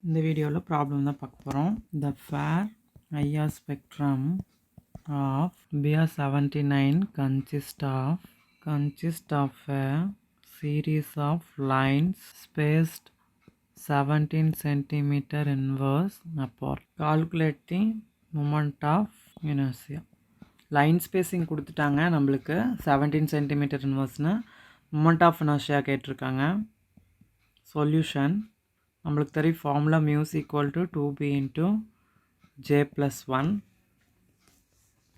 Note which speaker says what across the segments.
Speaker 1: இந்த வீடியோவில் ப்ராப்ளம் தான் பார்க்க போகிறோம். The far IR spectrum of BR79 consist of a series of lines spaced 17 centimeter inverse apart. Calculate the moment of inertia. Line spacing கொடுத்துட்டாங்க நம்மளுக்கு 17 centimetre இன்வர்ஸ்னு. Moment of inertia கேட்டிருக்காங்க. Solution நம்மளுக்கு தெரியும் formula muse equal to 2b into j+1.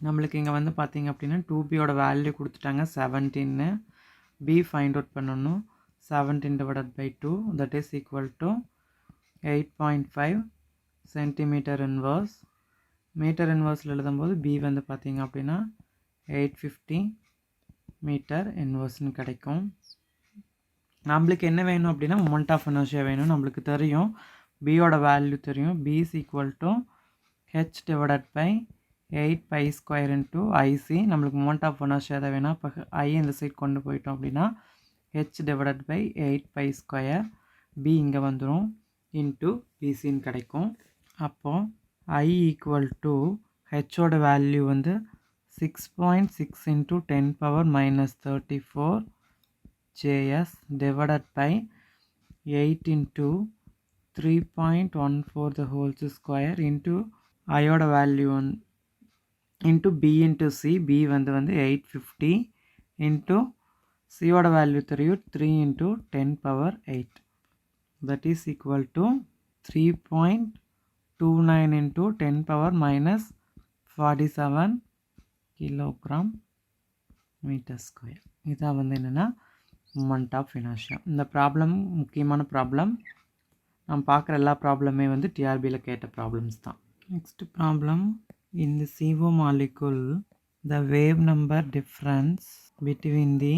Speaker 1: நம்மளுக்கு இங்கே வந்து பார்த்திங்க அப்படின்னா 2bயோட வேல்யூ கொடுத்துட்டாங்க 17. b ஃபைண்ட் அவுட் பண்ணணும். 17/2 that is equal to 8.5 centimetre inverse. Metre இன்வர்ஸில் எழுதும்போது b வந்து பார்த்திங்க அப்படின்னா 850 மீட்டர் இன்வர்ஸ்னு கிடைக்கும். நம்மளுக்கு என்ன வேணும் அப்படின்னா மொமெண்ட் ஆஃப் இனர்ஷியா வேணும். நம்மளுக்கு தெரியும் பியோட வேல்யூ தெரியும். b is equal to h divided by 8π² into IC. நம்மளுக்கு மொமெண்ட் ஆஃப் இனர்ஷியா தான் வேணும். இப்போ I இந்த சைட் கொண்டு போயிட்டோம் அப்படின்னா h divided by 8π². b இங்கே வந்துடும் இன்ட்டு பிசின்னு கிடைக்கும். அப்போது I equal to ஹெச்சோட வேல்யூ வந்து 6.6 into 10⁻⁻34 JS divided by 8 into 3.14 the whole square into I-ஓட value into B into C. B வந்து 850 into C-ஓட வேல்யூ தெரியும் 3 into 10⁻8. that is equal to 3.29 into 10⁻⁻47 kilogram meter square. இதான் வந்து என்னென்னா moment of inertia. இந்த problem முக்கியமான problem. நம்ம பார்க்குற எல்லா ப்ராப்ளமே வந்து டிஆர்பியில் கேட்ட ப்ராப்ளம்ஸ் தான். Next problem. In the CO molecule the wave number difference between the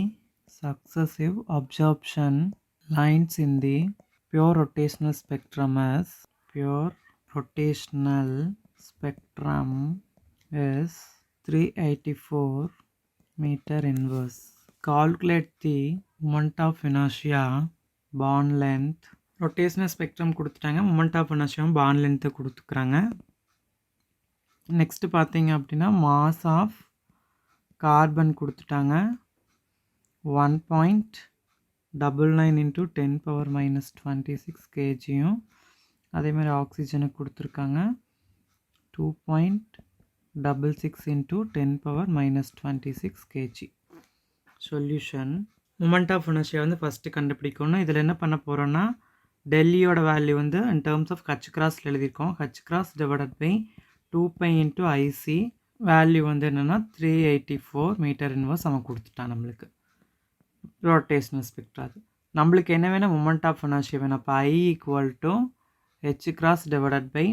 Speaker 1: successive absorption lines in the pure rotational spectrum is 384 meter inverse. Calculate the moment of inertia, bond length. Rotational spectrum கொடுத்துட்டாங்க. Moment of இனர்ஷியாவும் bond length கொடுத்துக்கிறாங்க. Next பார்த்தீங்க அப்படின்னா mass of carbon கொடுத்துட்டாங்க 1.99 into 10⁻⁻26 kgயும். அதேமாதிரி ஆக்சிஜனுக்கு கொடுத்துருக்காங்க 2.66 into 10⁻⁻26 kg. Solution. Moment of inertia வந்து first கண்டுபிடிக்கணும். இதில் என்ன பண்ண போகிறோன்னா டெல்லியோட வேல்யூ வந்து இன் டேர்ம்ஸ் ஆஃப் ஹச் கிராஸில் எழுதியிருக்கோம். H cross divided by 2π into IC. Value வந்து என்னென்னா 384 மீட்டர் இன்வர்ஸ் அவன் கொடுத்துட்டான் நம்மளுக்கு. ரொட்டேஷனல் ஸ்பெக்ட்ரா அது. நம்மளுக்கு என்ன வேணும் மொமெண்ட் ஆஃப் இனர்ஷியா வேணும். அப்போ I equal to H cross divided by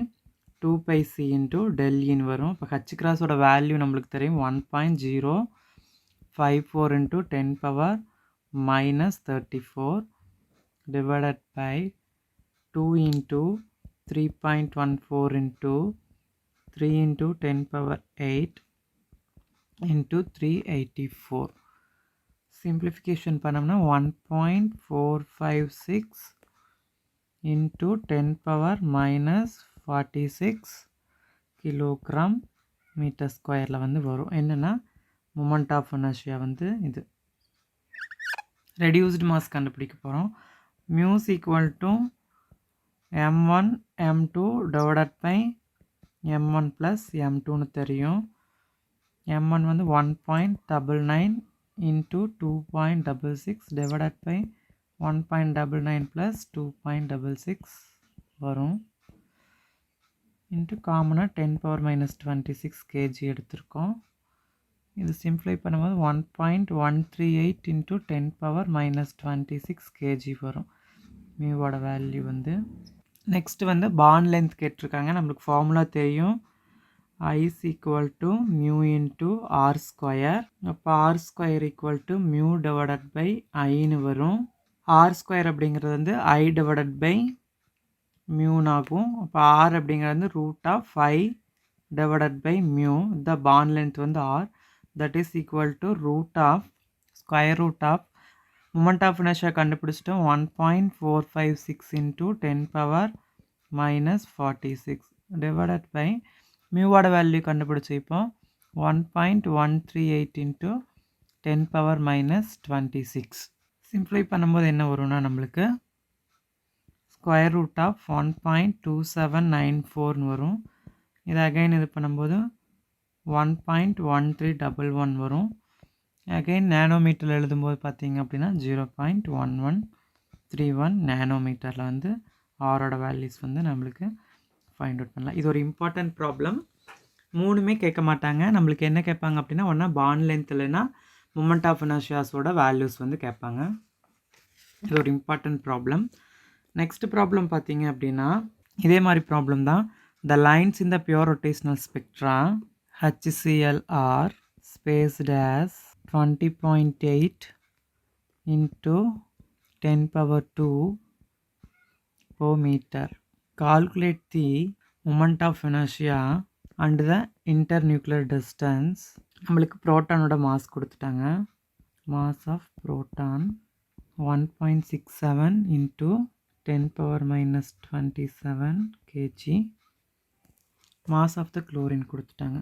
Speaker 1: 2πc into டெல்லின்னு வரும். இப்போ ஹச் கிராஸோட வேல்யூ நம்மளுக்கு தெரியும் 1.054 into 10⁻⁻34 divided by 2 into 3.14 into 3 into 10⁻8 into 384. simplification பண்ணோம்னா 1.456 into 10⁻⁻46 கிலோகிராம் மீட்டர் ஸ்கொயரில் வந்து வரும். என்னென்னா மொமெண்ட் ஆஃப் இனர்ஷியா வந்து இது. ரெடியூஸ்டு மாஸ் கண்டுபிடிக்க போகிறோம். Mu is equal to m1 m2 divided by m1 plus m2ன்னு தெரியும். m1 வந்து 1.99 into 2.66 டிவைடட் பை 1.99 ப்ளஸ் 2.66 வரும். இன்ட்டு காமனாக 10⁻⁻26 kg எடுத்திருக்கோம். இது சிம்ப்ளை பண்ணும்போது 1.138 into 10⁻⁻26 kg வரும். மியூவோட வேல்யூ வந்து. நெக்ஸ்ட்டு வந்து பாண்ட் லென்த் கேட்டிருக்காங்க. நம்மளுக்கு ஃபார்முலா தெரியும். I is equal to mu into r². அப்போ r² equal to mu divided by iன்னு வரும். r² அப்படிங்கிறது வந்து I divided by மியூன்னு ஆகும். அப்போ r அப்படிங்கிறது வந்து √5 divided by mu. the bond length வந்து r. that is equal to square root of moment of inertia கண்டுபிடிச்சிட்டோம் 1.456 into 10⁻⁻ minus 46 divided by மியூவோட value கண்டுபிடிச்சி இப்போ 1.138 into 10 power minus 26 சிம்ப்ளை பண்ணும்போது என்ன வரும்னா நம்மளுக்கு ஸ்கொயர் ரூட் ஆஃப் 1.2794 வரும். இது அகைன் இது பண்ணும்போது 1.1311 வரும். அகைன் நேனோமீட்டரில் எழுதும்போது பார்த்தீங்க அப்படின்னா 0.1131 நேனோமீட்டரில் வந்து ஆரோட வேல்யூஸ் வந்து நம்மளுக்கு ஃபைண்ட் அவுட் பண்ணலாம். இது ஒரு இம்பார்ட்டன்ட் ப்ராப்ளம். மூணுமே கேட்க மாட்டாங்க. நம்மளுக்கு என்ன கேட்பாங்க அப்படின்னா ஒன்றா பாண்ட் லென்த் இல்லைன்னா மொமெண்ட் ஆஃப் இனர்ஷியாஸோட வேல்யூஸ் வந்து கேட்பாங்க. இது ஒரு இம்பார்ட்டன்ட் ப்ராப்ளம். நெக்ஸ்ட் ப்ராப்ளம் பார்த்தீங்க அப்படின்னா இதே மாதிரி ப்ராப்ளம் தான். The lines in the pure rotational spectra HCl are spaced as 20.8 into 10 power 2 per meter. Calculate the moment of inertia and the internuclear distance. நம்மளுக்கு புரோட்டானோட மாஸ் கொடுத்துட்டாங்க. Mass of proton 1.67 into 10 power minus 27 kg. Mass of the chlorine கொடுத்துட்டாங்க.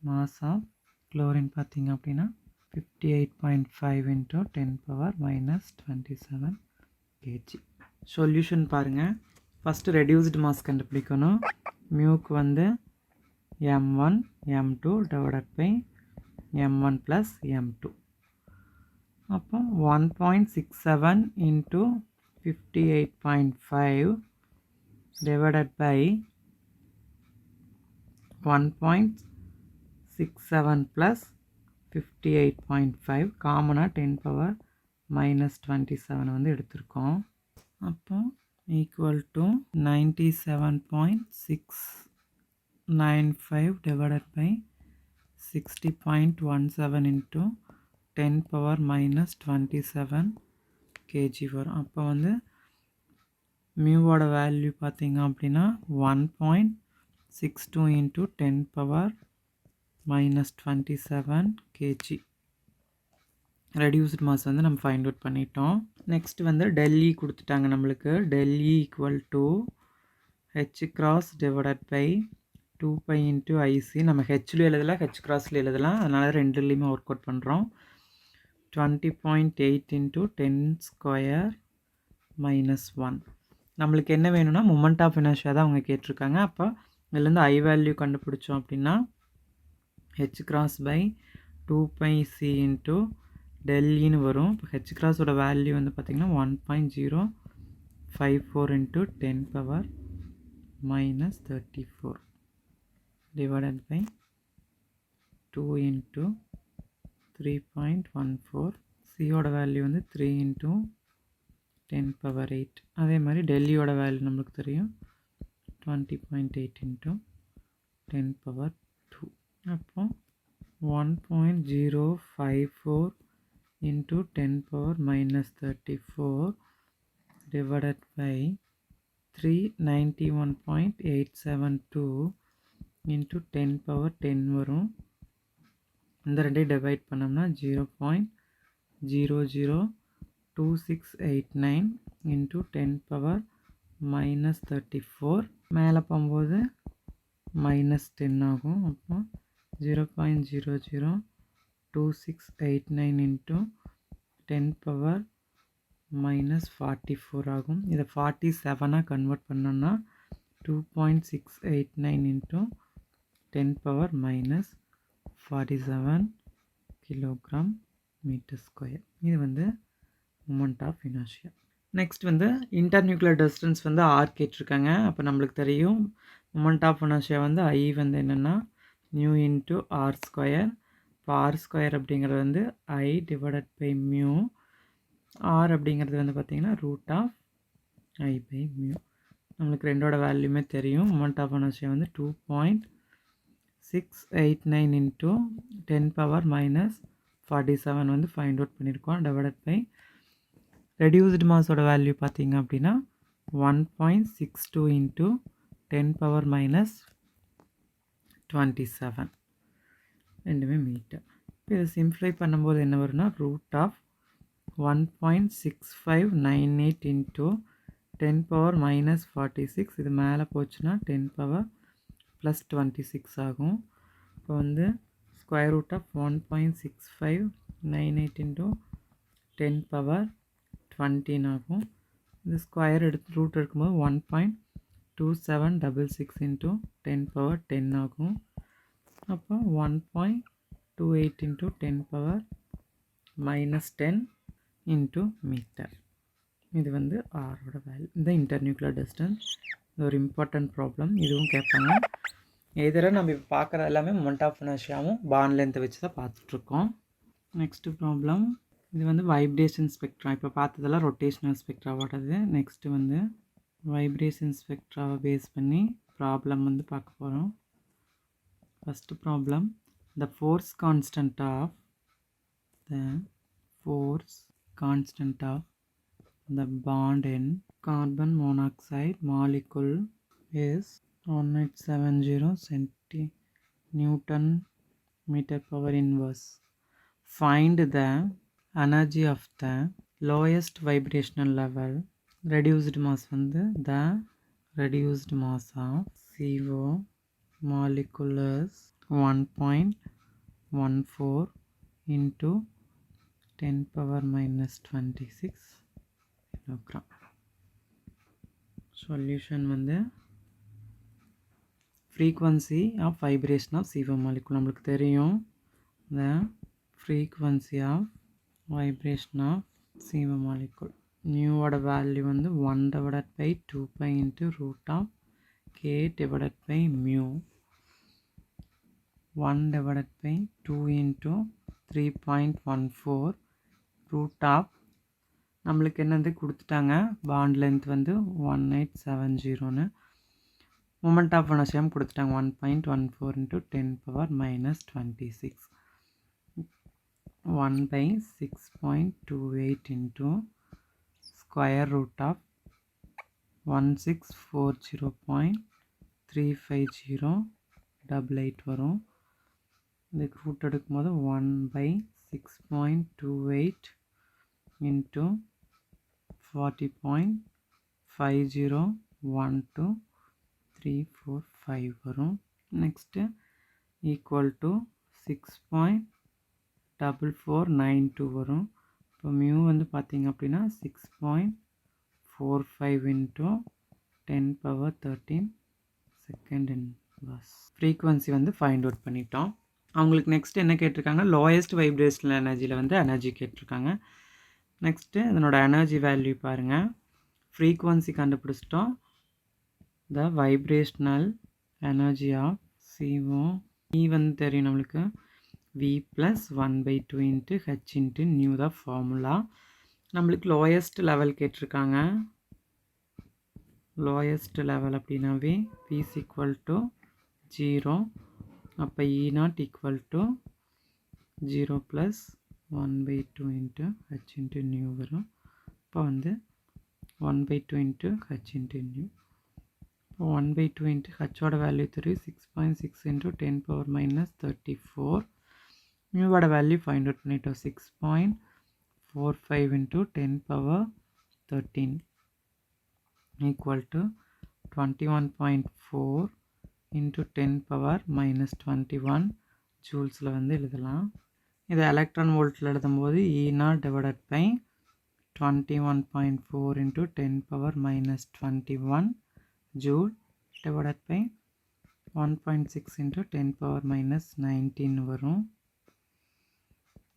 Speaker 1: Mass of chlorine பார்த்தீங்க அப்படின்னா 58.5 into 10 power minus 27 kg. Solution பாருங்கள். First reduced mass கண்டுபிடிக்கணும். மியூக்கு வந்து m1 m2 divided by m1 plus m2. அப்போ 1.67 into 58.5 divided by 1.67 plus 58.5 காமனாக 10 power minus 27 வந்து எடுத்திருக்கோம். அப்போ equal to 97.695 divided by 60.17 into 10 power minus 27 kg வரும். அப்போ வந்து மியூவோட வேல்யூ பார்த்தீங்க அப்படின்னா 1.62 into 10 power minus 27 kg. Reduced mass வந்து நம்ம ஃபைண்ட் அவுட் பண்ணிட்டோம். நெக்ஸ்ட் வந்து டெல்லி கொடுத்துட்டாங்க நம்மளுக்கு. டெல்லி equal to H cross divided by 2π into IC. நம்ம ஹெச்லையும் எழுதலாம் ஹெச் கிராஸ்லையும் எழுதலாம். அதனால் ரெண்டுலேயுமே ஒர்க் அவுட் பண்ணுறோம். 20.8 into 10 ஸ்கொயர் minus 1. நம்மளுக்கு என்ன வேணும்னா மொமெண்ட் ஆஃப் இனர்ஷியா தான் அவங்க கேட்டிருக்காங்க. அப்போ இதுலேருந்து ஐ வேல்யூ கண்டுபிடிச்சோம் அப்படின்னா H cross by 2πc into டெல்லின்னு வரும். இப்போ ஹெச் கிராஸோட வேல்யூ வந்து பார்த்திங்கன்னா 1.054 into 10 power minus 34 divided by 2 into 3.14. சியோட வேல்யூ வந்து 3 into 10 power 8. அதே மாதிரி டெல்லியோட வேல்யூ நம்மளுக்கு தெரியும் 20.8 into 10 power 2. அப்போ 1.054 into 10 power minus 34 divided by 391.872 into 10 power 10 வரும். இந்த ரெண்டையும் டிவைட் பண்ணோம்னா 0.002689 into 10 power minus 34. மேலே போகும்போது -10 ஆகும். அப்போ 0.002689 into 10 power minus 44 ஆகும். இதை 47 கன்வெர்ட் பண்ணோம்னா 2.689 into 10 power minus 47 kilogram metre square. இது வந்து மொமெண்ட் ஆஃப் இனர்ஷியா. நெக்ஸ்ட் வந்து இன்டர்நியூக்ளியர் டிஸ்டன்ஸ் வந்து ஆர் கேட்டிருக்காங்க. அப்போ நம்மளுக்கு தெரியும் மொமெண்ட் ஆஃப் இனர்ஷியா வந்து ஐ வந்து என்னென்னா நியூ இன்ட்டு ஆர் ஸ்கொயர். இப்போ ஆர் ஸ்கொயர் அப்படிங்கிறது வந்து I divided by mu. R அப்படிங்கிறது வந்து பார்த்திங்கன்னா root of I by mu. நம்மளுக்கு ரெண்டோட வேல்யூமே தெரியும். மொமெண்ட் ஆஃப் இனர்ஷியா வந்து 2.689 into 10 power minus 47 வந்து ஃபைண்ட் அவுட் பண்ணியிருக்கோம். டிவைடட் பை ரெடியூஸ்டு மாஸோட வேல்யூ பார்த்திங்க அப்படின்னா 1.62 into 10 power minus 27 ரெண்டுமே மீட்டர். இப்போ இதை சிம்ப்ளை பண்ணும்போது என்ன வரும்னா root of 1.6598 into 10 power minus 46, இது மேலே போச்சுன்னா 10 power plus 26 ஆகும். இப்போ வந்து square root of 1.6598 into 10 power 20 ஆகும். இது ஸ்கொயர் எடுத்து ரூட் எடுக்கும்போது 1.2766 into 10 power 10 ஆகும். அப்போ 1.28 into 10 power minus 10 into metre. இது வந்து ஆரோட வேல்யூ. இந்த இன்டர்நியூக்ளியர் டிஸ்டன்ஸ். இது ஒரு இம்பார்ட்டன்ட் ப்ராப்ளம். இதுவும் கேட்பாங்க. எதிராக நம்ம இப்போ பார்க்குற எல்லாமே மொமெண்ட் ஆஃப் இனர்ஷியாவும் பாண்ட் லென்த்தை வச்சு தான் பார்த்துட்ருக்கோம். Next problem. இது வந்து வைப்ரேஷன் ஸ்பெக்ட்ரா. இப்போ பார்த்ததெல்லாம் ரொட்டேஷனல் ஸ்பெக்ட்ராவோடது. நெக்ஸ்ட்டு வந்து வைப்ரேஷன் ஸ்பெக்ட்ராவை பேஸ் பண்ணி ப்ராப்ளம் வந்து பார்க்க போகிறோம். First problem. The force constant of the bond in carbon monoxide molecule is 1870 cm meter power inverse. Find the energy of the lowest vibrational level. Reduced mass வந்து the reduced mass of CO molecule is 1.14 into 10 power minus 26 kilogram. Solution வந்து frequency of vibration of CO molecule நம்மளுக்கு தெரியும். The frequency of vibration of CO molecule. Nu ஓட value வந்து 1 divided by 2 pi into root of k divided by mu. 1 divided by 2 into 3.14 root of நம்மளுக்கு என்னது கொடுத்துட்டாங்க, bond length வந்து 1870ன்னு. Moment of inertia கொடுத்துட்டாங்க 1.14 into 10 power minus 26. 1 by 6.28 into square root of 1640.35088 வரும். இதுக்கு root எடுக்கும்போது 1 by 6.28 into 40.5012345 வரும். Next equal to 6.4492 வரும். இப்போ மியூ வந்து பார்த்திங்க அப்படின்னா 6.45 into 10 power 13 second inverse. Frequency வந்து ஃபைண்ட் அவுட் பண்ணிட்டோம். அவங்களுக்கு நெக்ஸ்ட் என்ன கேட்டிருக்காங்க, லோயஸ்ட் வைப்ரேஷனல் எனர்ஜியில் வந்து எனர்ஜி கேட்டிருக்காங்க. நெக்ஸ்ட்டு இதனோட எனர்ஜி வேல்யூ பாருங்கள். ஃப்ரீக்வன்சி கண்டுபிடிச்சிட்டோம். த வைப்ரேஷ்னல் எனர்ஜி ஆஃப் CO E வந்து தெரியும் நம்மளுக்கு, V + 1/2 into H into nu தான் ஃபார்முலா. நம்மளுக்கு லோயஸ்ட் லெவல் கேட்டிருக்காங்க. லோயஸ்ட் லெவல் அப்படின்னாவே V = 0. அப்போ E0 = 0 + 1/2 into H into nu வரும். இப்போ வந்து 1/2 into H into nu. இப்போ 1/2 into H ஓட வேல்யூ 6.6 into 10 power minus 34. மியூவோட வேல்யூ ஃபைண்ட் அவுட் பண்ணிட்டோம். 6.45 into 10 power 13 equal to 21.4 into 10 power minus 21 ஜூல்ஸில் வந்து எழுதலாம். இதை எலக்ட்ரான் வோல்ட்டில் எழுதும்போது E0 divided by 21.4 into 10 power minus 21 joule divided by 1.6 into 10 power minus 19 வரும்.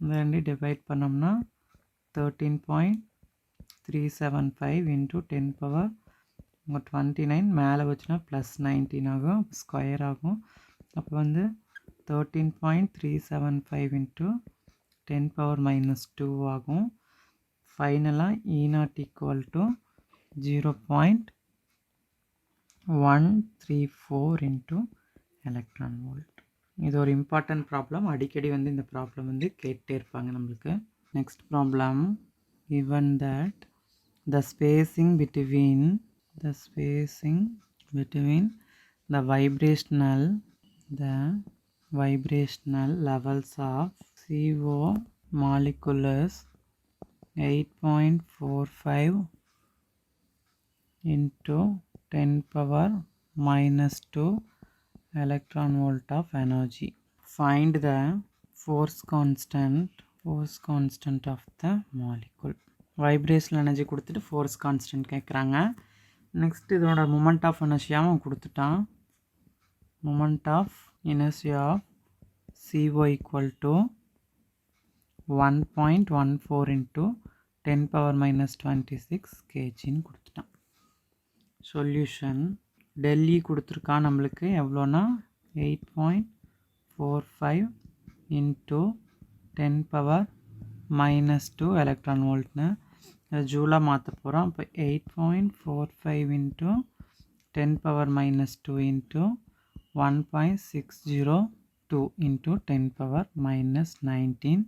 Speaker 1: இந்த ரெண்டு டிவைட் பண்ணோம்னா 13.375 into 10 power 29 மேலே வச்சுனா ப்ளஸ் 19 ஆகும், ஸ்கொயர் ஆகும். அப்போ வந்து 13.375 into 10 power minus 2 ஆகும். ஃபைனலாக E0 = 0.134 into எலக்ட்ரான் வோல்ட். இது ஒரு இம்பார்ட்டன்ட் ப்ராப்ளம். அடிக்கடி வந்து இந்த ப்ராப்ளம் வந்து கேட்டே இருப்பாங்க நம்மளுக்கு. Next problem. given that the spacing between the vibrational levels of CO molecules 8.45 into 10 power minus 2 electron volt of energy. Find the force constant of the molecule. Vibrational energy கொடுத்துட்டு force constant கேட்குறாங்க. Next இதோட moment of inertia கொடுத்துட்டான். Moment of inertia of CO equal to 1.14 into 10 power minus 26 kg கொடுத்துட்டான். Solution del E கொடுத்துருக்கான் நம்மளுக்கு எவ்வளோனா 8.45 into 10 power minus 2 electron voltனு ஜூலாக மாற்ற போகிறோம். அப்போ 8.45 into 10 power minus 2 into 1.602 into 10 power minus 19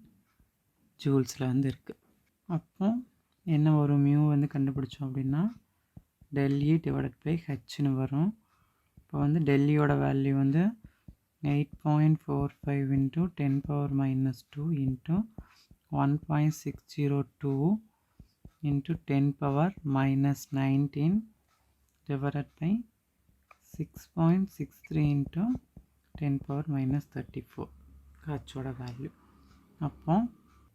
Speaker 1: ஜூல்ஸில் வந்து இருக்குது. அப்போ என்ன ஒரு மியூ வந்து கண்டுபிடிச்சோம் அப்படின்னா del E divided by Hன்னு வரும். இப்போ வந்து del Eயோட வேல்யூ வந்து 8.45 into 10 power minus 2 into 1.602 into 10 power minus 19 divided by 6.63 into 10 power minus 34 ஹச்சோட value. அப்போ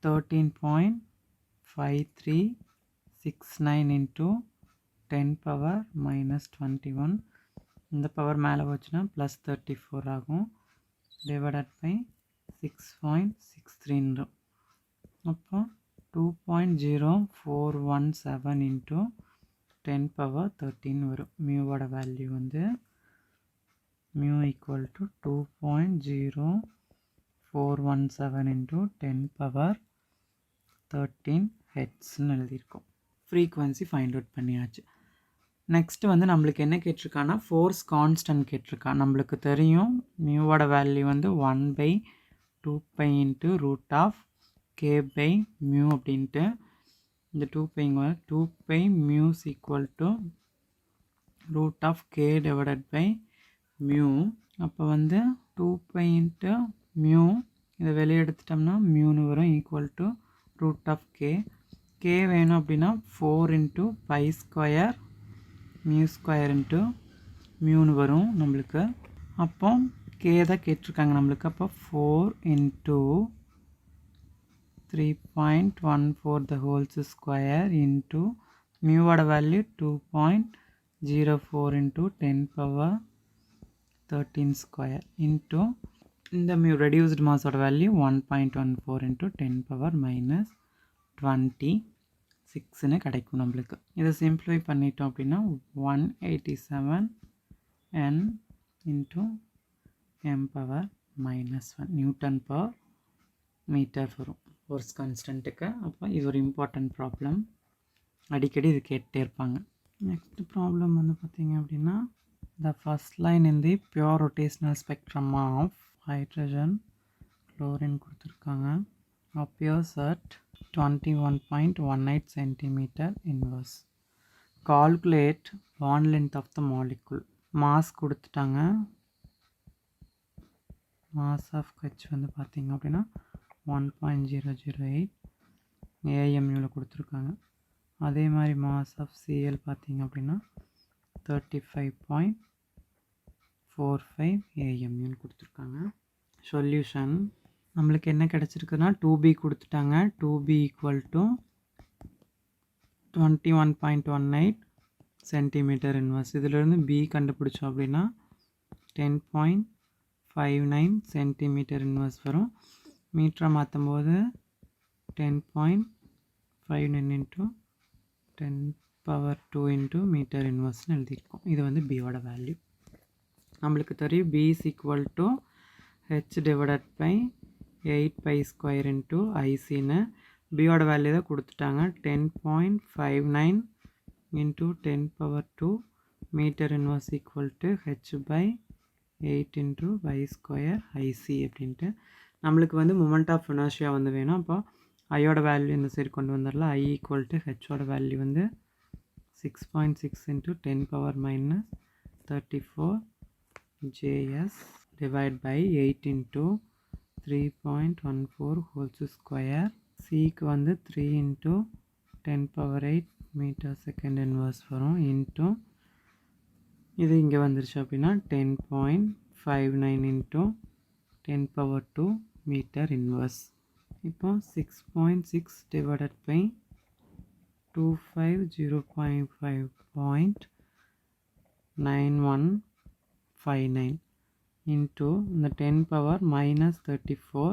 Speaker 1: 13.5369 into 10 power minus 21 இந்த பவர் மேலே வச்சுன்னா ப்ளஸ் 34 ஆகும் டிவைடட் பை 6.63. அப்போ 2.0417 into 10 power 13 வரும். மியூவோட வேல்யூ வந்து mu equal to 2.0417 into 10 power 13 ஹெட்ஸ்ன்னு எழுதியிருக்கோம். ஃப்ரீக்வன்சி ஃபைண்ட் அவுட் பண்ணியாச்சு. நெக்ஸ்ட்டு வந்து நம்மளுக்கு என்ன கேட்டிருக்கான்னா ஃபோர்ஸ் கான்ஸ்டன்ட் கேட்டிருக்கான். நம்மளுக்கு தெரியும் மியூவோட வேல்யூ வந்து 1/2π into root of K by mu அப்படின்ட்டு. இந்த 2πங்க 2π mu is equal to root of K divided by mu. அப்போ வந்து 2π இன்ட்டு மியூ இதை வெளியே எடுத்துட்டோம்னா மியூன்னு வரும் equal to root of K. K வேணும் அப்படின்னா 4 into pi square mu square into மியூன்னு வரும் நம்மளுக்கு. அப்போ கே தான் கேட்டிருக்காங்க நம்மளுக்கு. அப்போ 4 into 3.14 the whole square into மியூவோட வேல்யூ 2.04 into 10 power 13 square into இந்த மியூ ரெடியூஸ்டு மாஸோட வேல்யூ 1.14 into 10 power minus 26ன்னு கிடைக்கும் நம்மளுக்கு. இதை சிம்பிளிஃபை பண்ணிட்டோம் அப்படின்னா 187 n into m power minus 1 newton per metre வரும் ஃபோர்ஸ் கான்ஸ்டன்ட்டுக்கு. அப்போ இது ஒரு இம்பார்ட்டன்ட் ப்ராப்ளம், அடிக்கடி இது கேட்டே இருப்பாங்க. நெக்ஸ்ட் ப்ராப்ளம் வந்து பார்த்திங்க அப்படின்னா the first line in the pure rotational spectrum of hydrogen chlorine கொடுத்துருக்காங்க appears at 21.18 centimeter inverse. Calculate bond length of the molecule. mass கொடுத்துட்டாங்க. mass of H வந்து பார்த்திங்க அப்படின்னா 1.008 AMUவில் கொடுத்துருக்காங்க. அதே மாதிரி mass of Cl பார்த்திங்க அப்படின்னா 35.45 AMUன்னு கொடுத்துருக்காங்க. சொல்யூஷன் நம்மளுக்கு என்ன கிடச்சிருக்குன்னா 2B கொடுத்துட்டாங்க. 2B equal to 21.18 centimetre inverse. இதிலிருந்து B கண்டுபிடிச்சோம் அப்படின்னா 10.59 சென்டிமீட்டர் இன்வர்ஸ் வரும். மீட்டரை மாற்றும் போது 10.59 into 10 power 2 into மீட்டர் இன்வர்ஸ்னு எழுதியிருக்கோம். இது வந்து பியோட வேல்யூ. நம்மளுக்கு தெரியும் B is equal to H divided by 8π square into ICன்னு. பியோட வேல்யூ தான் கொடுத்துட்டாங்க 10.59 into 10 power 2 metre inverse equal to H by 8 into y square IC அப்படின்ட்டு. நம்மளுக்கு வந்து மொமெண்ட் ஆஃப் இனர்ஷியா வந்து வேணும். அப்போ ஐயோட வேல்யூ இந்த சைடு கொண்டு வந்துடலாம். I ஈக்குவல் டு ஹெச்சோட வேல்யூ வந்து 6.6 into 10 power minus 34 JS divide by 8 into 3.14 whole square. Cக்கு வந்து 3 into 10 power 8 meter second inverse வரும் into இது இங்கே வந்துருச்சு அப்படின்னா 10.59 into 10 power 2 meter inverse. இப்போ 6.6 divided by 250.5.9159 into இந்த 10 power minus 34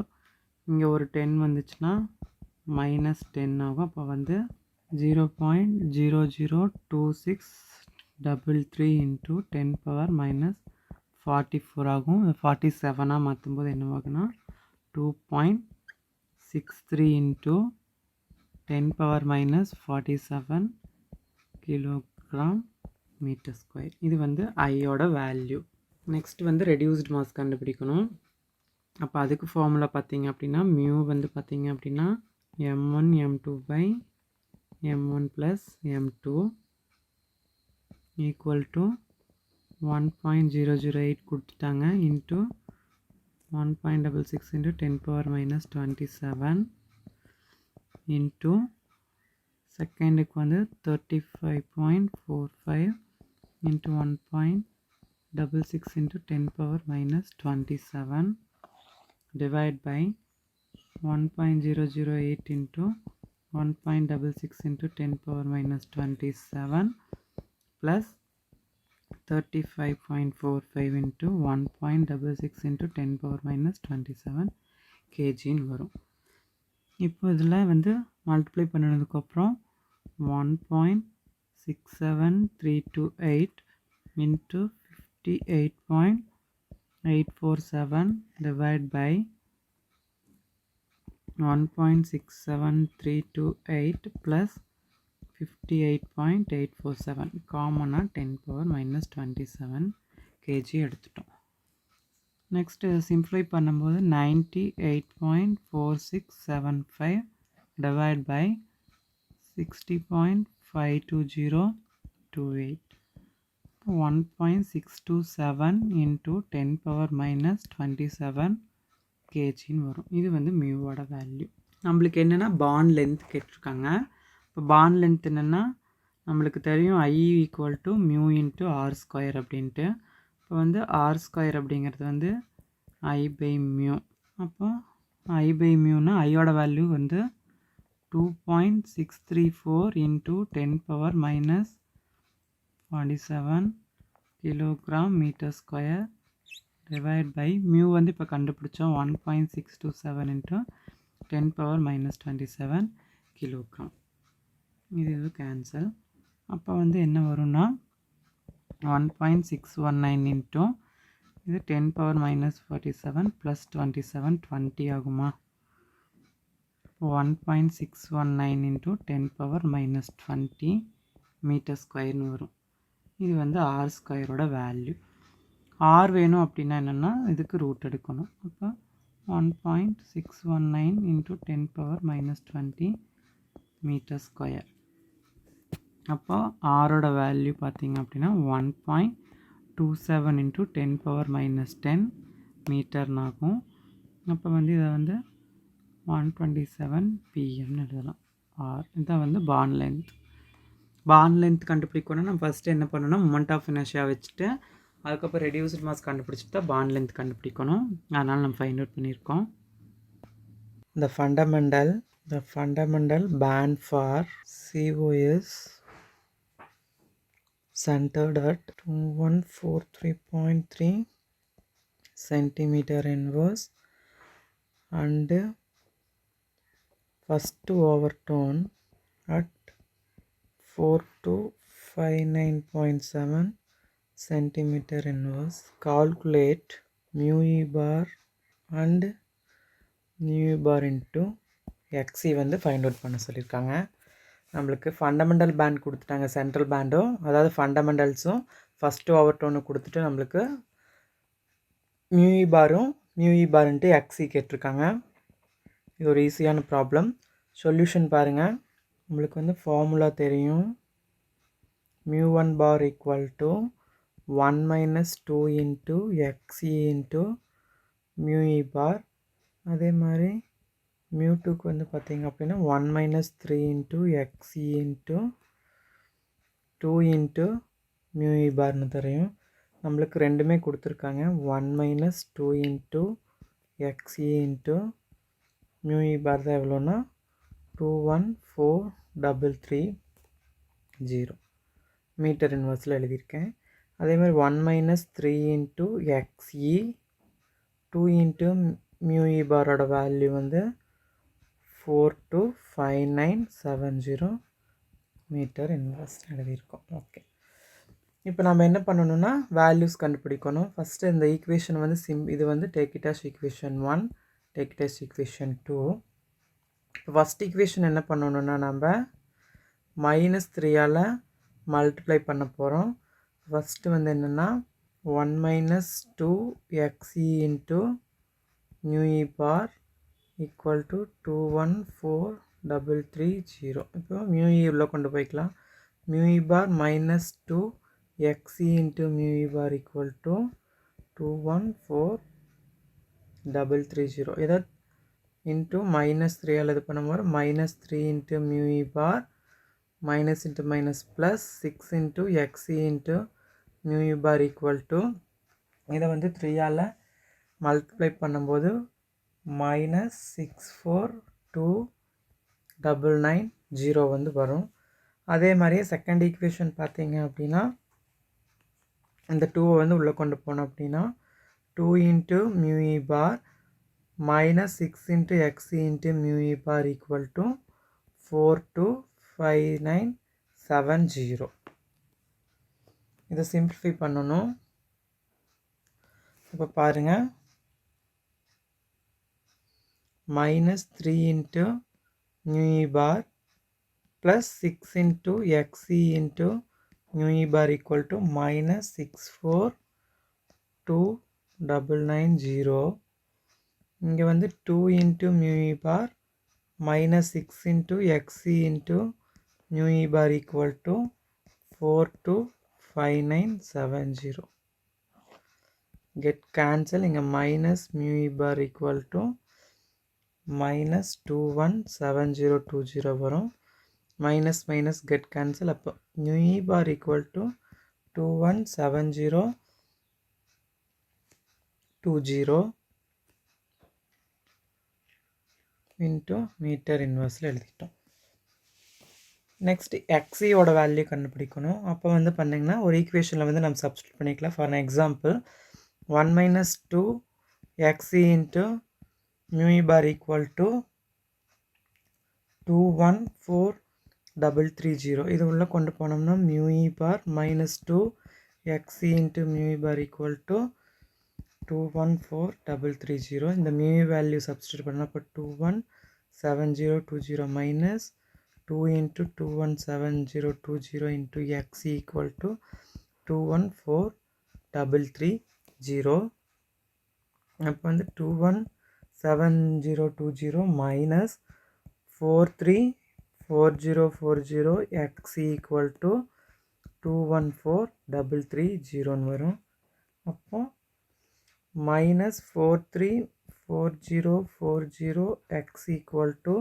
Speaker 1: இங்கே ஒரு 10 வந்துச்சுன்னா minus 10 ஆகும். அப்போ வந்து 0.002633 into 10 power minus 44 ஆகும். 47 மாற்றும்போது என்னவாகுன்னா 2.63 into 10 power minus 47 kilogram metre square. இது வந்து ஐயோட வேல்யூ. நெக்ஸ்ட் வந்து ரெடியூஸ்டு மாஸ் கண்டுபிடிக்கணும். அப்போ அதுக்கு ஃபார்முலா பார்த்தீங்க அப்படின்னா மியூ வந்து பார்த்தீங்க அப்படின்னா m1 m2 by m1 plus m2 equal to 1.008 கொடுத்துட்டாங்க into 1.66 into 10 power minus 27 into செகண்டுக்கு வந்து 35.45 into 1.66 into 10 power minus 27 divide by 1.008 into 1.66 into 10 power minus 27 plus 35.45 into 1.66 into 10 power minus 27 kg வரும். இப்போ இதில் வந்து multiply பண்ணினதுக்கப்புறம் 1.67328 into 58.847 divide by 1.67328 plus 58.847 காமனாக 10 power minus 27 kg எடுத்துட்டோம். Next simply பண்ணும்போது 98.4675 divide by 60.52028 1.627 into 10 power minus 27 kgன்னு வரும். இது வந்து மியூவோட வேல்யூ. நம்மளுக்கு என்னென்னா பாண்ட் லென்த் கேட்டிருக்காங்க. இப்போ பாண்ட் லென்த் என்னென்னா நம்மளுக்கு தெரியும் I equal to mu into R square அப்படின்ட்டு. இப்போ வந்து ஆர் ஸ்கொயர் அப்படிங்கிறது வந்து I பை மியூ. அப்போ I பை மியூனா ஐயோட வேல்யூ வந்து 2.634 into 10 power minus 47 kilogram metre square divide by mu வந்து இப்போ கண்டுபிடிச்சோம் 1.627 into 10 power minus 27 கிலோகிராம். இது கேன்சல். அப்போ வந்து என்ன வரும்னா 1.619 into இது 10 power minus 47 plus 27 20 ஆகுமா. 1.619 into 10 power minus 20 மீட்டர் ஸ்கொயர்னு வரும். இது வந்து ஆர் ஸ்கொயரோட வேல்யூ. ஆர் வேணும் அப்படின்னா என்னென்னா இதுக்கு ரூட் எடுக்கணும். அப்போ 1.619 into 10 power minus 20 metre square. அப்போ ஆரோட வேல்யூ பார்த்தீங்க அப்படின்னா 1.27 into 10 power minus 10 மீட்டர்னு ஆகும். அப்போ வந்து இதை வந்து 127 pm எழுதலாம். ஆர் இதான் வந்து பாண்ட் லென்த். பாண்ட் லென்த் கண்டுபிடிக்கணும்னா நம்ம ஃபஸ்ட்டு என்ன பண்ணணும், மொமெண்ட் ஆஃப் இனர்ஷியா வச்சுட்டு அதுக்கப்புறம் ரெடியூஸ்டு மாஸ் கண்டுபிடிச்சிட்டு தான் பாண்ட் லென்த் கண்டுபிடிக்கணும். அதனால் நம்ம ஃபைண்ட் அவுட் பண்ணியிருக்கோம். The fundamental band for CO is centered at 2143.3 centimeter inverse and first overtone at 4259.7 centimeter inverse. Calculate mu e bar and mu e bar into xc வந்து find out பண்ண சொல்லியிருக்காங்க. நம்மளுக்கு fundamental pant கொடுத்துட்டாங்க, central பேண்டும் அதாவது ஃபண்டமெண்டல்ஸும் first ஓவர்டோனு கொடுத்துட்டு நம்மளுக்கு mu இ பாரும் mu இ பாருன்ட்டு XE கேட்டிருக்காங்க. இது ஒரு ஈஸியான ப்ராப்ளம். சொல்யூஷன் பாருங்கள். நம்மளுக்கு வந்து ஃபார்முலா தெரியும். mu1 bar equal to 1 minus 2 into xc into mu e bar. அதே மாதிரி μ2க்கு வந்து பார்த்தீங்க அப்படின்னா 1 minus 3 into x e into 2 into mu e பார்னு தெரியும். நம்மளுக்கு ரெண்டுமே கொடுத்துருக்காங்க. 1 minus 2 into x e into mu e bar தான் எவ்வளோன்னா 214,330 மீட்டர் இன்வர்ஸில் எழுதியிருக்கேன். அதேமாதிரி 1 minus 3 into x e 2 into mu e பாரோட வேல்யூ வந்து 425970 மீட்டர் இன்வர்ஸ் எழுதியிருக்கோம். ஓகே, இப்போ நம்ம என்ன பண்ணணும்னா வேல்யூஸ் கண்டுபிடிக்கணும். ஃபஸ்ட்டு இந்த ஈக்குவேஷன் வந்து இது வந்து take it as equation 1, take it as equation 2. First equation என்ன பண்ணணும்னா நம்ம -3ஆல் மல்டிப்ளை பண்ண போகிறோம். ஃபஸ்ட்டு வந்து என்னென்னா 1 minus 2 x e into mu e bar equal to 214,330. இப்போ மியூஇ உள்ளே கொண்டு போய்க்கலாம். Mu e bar minus 2 x e into mu e bar equal to 214,330. இதை இன்ட்டு -3ஆல் இது பண்ணும்போது -3 into mu e bar minus into minus plus 6 into x e into mu e bar equal to இதை வந்து 3ஆல் மல்டிப்ளை பண்ணும்போது -642990 வந்து வரும். அதே மாதிரியே செகண்ட் ஈக்குவேஷன் பார்த்தீங்க அப்படின்னா இந்த 2 வந்து உள்ளே கொண்டு போனோம் அப்படின்னா 2 into mu e bar minus 6 into x e into mu e bar equal to 425970. இதை சிம்பிளிஃபை பண்ணணும். இப்போ பாருங்கள், -3 into mu e bar plus 6 into x e into mu e bar equal to -642990. இங்கே வந்து 2 into mu e bar minus 6 into xc into mu e bar equal to 425970. Get cancel inga minus mu e bar equal to minus 217020 varum. Minus minus get cancel appo mu e bar equal to 217020 into metre இன்வர்ஸில் எழுதிட்டோம். Next எக்ஸியோட value கண்டுபிடிக்கணும். அப்போ வந்து பண்ணிங்கன்னா ஒரு ஈக்குவேஷனில் வந்து நம்ம சப்ஸ்டியூட் பண்ணிக்கலாம். For example 1 minus 2 x e into mu e bar equal to 214330. இது உள்ளே கொண்டு போனோம்னா mu e bar minus 2 x e into mu e bar equal to 214330. இந்த மியூஇ வேல்யூ சப்ஸ்டியூட் பண்ணால் இப்போ 217020 minus 2 into 217020 into x equal to 214,330. அப்போ வந்து 217020 minus 434040 x equal to 214,330 வரும். அப்போ minus 434040 x equal to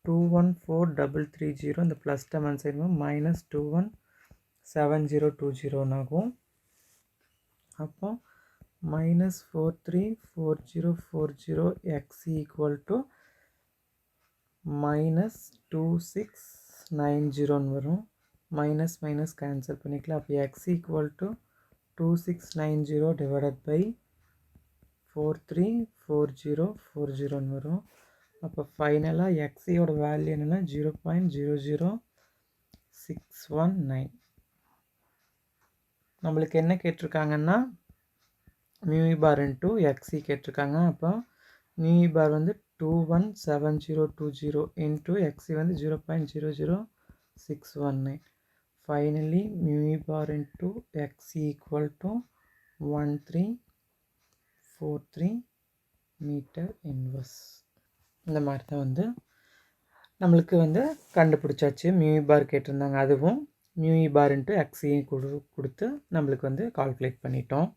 Speaker 1: 214,330. இந்த ப்ளஸ் டேர்ம் ஆன்சர் மைனஸ் 217020 ஆகும். அப்போ minus 434040 x equal to minus 2690 வரும். மைனஸ் மைனஸ் கேன்சல் பண்ணிக்கலாம். அப்போ x equal to 2690 divided by 434040 வரும். அப்போ ஃபைனலாக எக்ஸியோட வேல்யூ என்னென்னா 0.00619. நம்மளுக்கு என்ன கேட்டிருக்காங்கன்னா மியூஇ பார் இன்ட்டு எக்ஸி கேட்டிருக்காங்க. அப்போ மியூஇ பார் வந்து 217020 இன்ட்டு எக்ஸி வந்து 0.00619. Finally mu e bar into x e equal to 1343 metre inverse. இந்த மாதிரி தான் வந்து நம்மளுக்கு வந்து கண்டுபிடிச்சாச்சு. மியூஇ பார் கேட்டிருந்தாங்க, அதுவும் மியூஇ பார் இன்ட்டு எக்ஸியும் கொடுத்து நம்மளுக்கு வந்து கால்குலேட் பண்ணிட்டோம்.